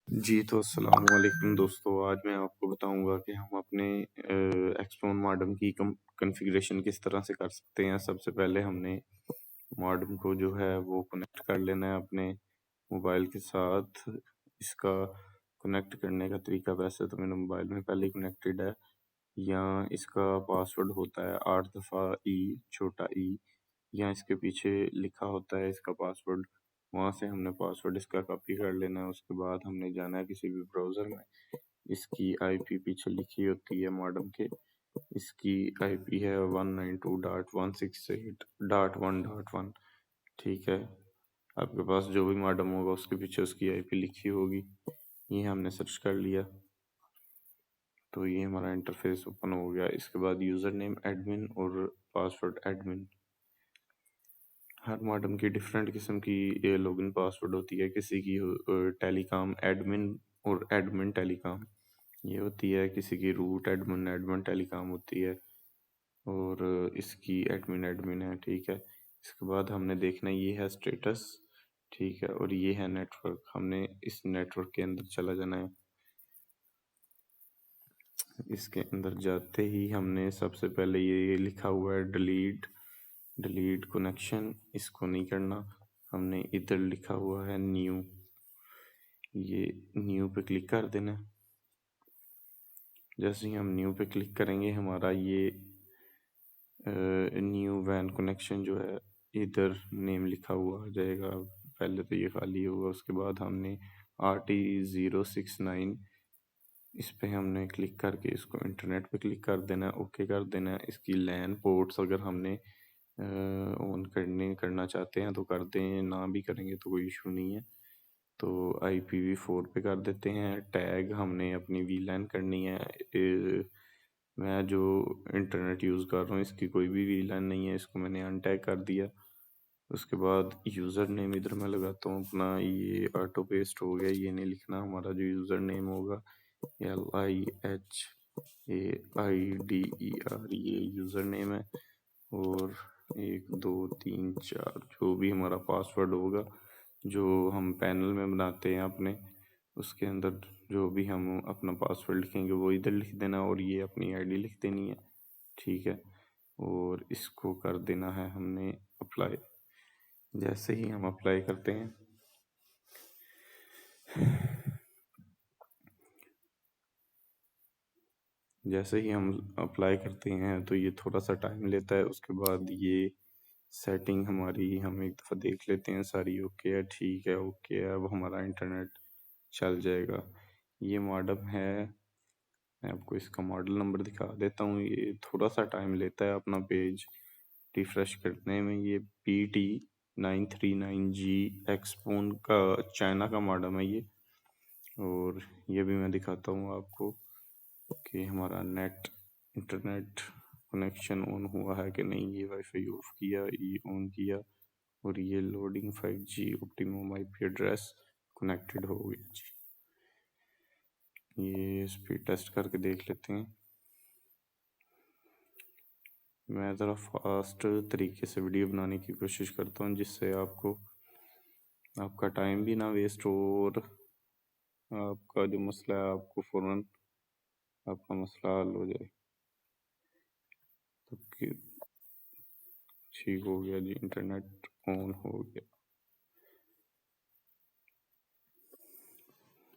جی تو السلام علیکم دوستو، آج میں آپ کو بتاؤں گا کہ ہم اپنے ایکسپون ماڈم کی کنفیگریشن کس طرح سے کر سکتے ہیں۔ سب سے پہلے ہم نے ماڈم کو جو ہے وہ کنیکٹ کر لینا ہے اپنے موبائل کے ساتھ۔ اس کا کنیکٹ کرنے کا طریقہ، ویسے تو میرے موبائل میں پہلے کنیکٹڈ ہے، یا اس کا پاسورڈ ہوتا ہے 8 دفعہ ای چھوٹا ای، یا اس کے پیچھے لکھا ہوتا ہے اس کا پاسورڈ۔ وہاں سے ہم نے پاسورڈ اس کا کاپی کر لینا ہے۔ اس کے بعد ہم نے جانا ہے کسی بھی براؤزر میں، اس کی آئی پی پیچھے لکھی ہوتی ہے ماڈم کے، اس کی آئی پی ہے 192.168.1.1۔ ٹھیک ہے، آپ کے پاس جو بھی ماڈم ہوگا اس کے پیچھے اس کی آئی پی لکھی ہوگی۔ یہ ہم نے سرچ کر لیا تو یہ ہمارا انٹرفیس اوپن ہو گیا۔ اس کے بعد یوزر نیم ایڈمن اور پاسورڈ ایڈمن۔ ہر ماڈم کی ڈیفرنٹ قسم کی لاگن پاسورڈ ہوتی ہے۔ کسی کی ٹیلی کام ایڈمن اور ایڈمن ٹیلی کام یہ ہوتی ہے، کسی کی روٹ ایڈمن ایڈمن ٹیلی کام ہوتی ہے، اور اس کی ایڈمن ایڈمن ہے۔ ٹھیک ہے، اس کے بعد ہم نے دیکھنا یہ ہے اسٹیٹس، ٹھیک ہے، اور یہ ہے نیٹ ورک۔ ہم نے اس نیٹ ورک کے اندر چلا جانا ہے۔ اس کے اندر جاتے ہی ہم نے سب سے پہلے یہ لکھا ہوا ہے ڈیلیٹ کنیکشن، اس کو نہیں کرنا۔ ہم نے ادھر لکھا ہوا ہے نیو، یہ نیو پہ کلک کر دینا۔ جیسے ہی ہم نیو پہ کلک کریں گے ہمارا یہ نیو وین کنیکشن جو ہے ادھر نیم لکھا ہوا آ جائے گا۔ پہلے تو یہ خالی ہوگا، اس کے بعد ہم نے RT069 اس پہ ہم نے کلک کر کے اس کو انٹرنیٹ پہ کلک کر دینا ہے، اوکے کر دینا ہے۔ اس کی لین پورٹس اگر ہم نے آن کرنا چاہتے ہیں تو کر دیں، نہ بھی کریں گے تو کوئی ایشو نہیں ہے۔ تو IPv4 پہ کر دیتے ہیں۔ ٹیگ ہم نے اپنی وی لین کرنی ہے۔ میں جو انٹرنیٹ یوز کر رہا ہوں اس کی کوئی بھی وی لین نہیں ہے، اس کو میں نے ان ٹیگ کر دیا۔ اس کے بعد یوزر نیم ادھر میں لگاتا ہوں اپنا، یہ آٹو پیسٹ ہو گیا، یہ نہیں لکھنا۔ ہمارا جو یوزر نیم ہوگا LIHAIDER، یہ یوزر نیم ہے، اور 1 2 3 4 جو بھی ہمارا پاسورڈ ہوگا جو ہم پینل میں بناتے ہیں اپنے، اس کے اندر جو بھی ہم اپنا پاسورڈ لکھیں گے وہ ادھر لکھ دینا، اور یہ اپنی آئی ڈی لکھ دینی ہے۔ ٹھیک ہے، اور اس کو کر دینا ہے ہم نے اپلائی۔ جیسے ہی ہم اپلائی کرتے ہیں تو یہ تھوڑا سا ٹائم لیتا ہے۔ اس کے بعد یہ سیٹنگ ہماری ہم ایک دفعہ دیکھ لیتے ہیں، ساری اوکے ہے، ٹھیک ہے، اوکے ہے۔ اب ہمارا انٹرنیٹ چل جائے گا۔ یہ ماڈم ہے، میں آپ کو اس کا ماڈل نمبر دکھا دیتا ہوں۔ یہ تھوڑا سا ٹائم لیتا ہے اپنا پیج ریفریش کرنے میں۔ یہ PT939G ایکسپون کا چائنا کا ماڈم ہے یہ، اور یہ بھی میں دکھاتا ہوں آپ کو کہ ہمارا انٹرنیٹ کنیکشن آن ہوا ہے کہ نہیں۔ یہ وائی فائی آف کیا، یہ آن کیا، اور یہ loading 5G optimum IP address connected ہو گیا جی۔ یہ اسپیڈ ٹیسٹ کر کے دیکھ لیتے ہیں۔ میں ذرا فاسٹ طریقے سے ویڈیو بنانے کی کوشش کرتا ہوں جس سے آپ کا ٹائم بھی نہ ویسٹ ہو، اور آپ کا جو مسئلہ ہے آپ کو فوراً آپ کا مسئلہ حل ہو جائے۔ تو ٹھیک ہو گیا جی، انٹرنیٹ آن ہو گیا۔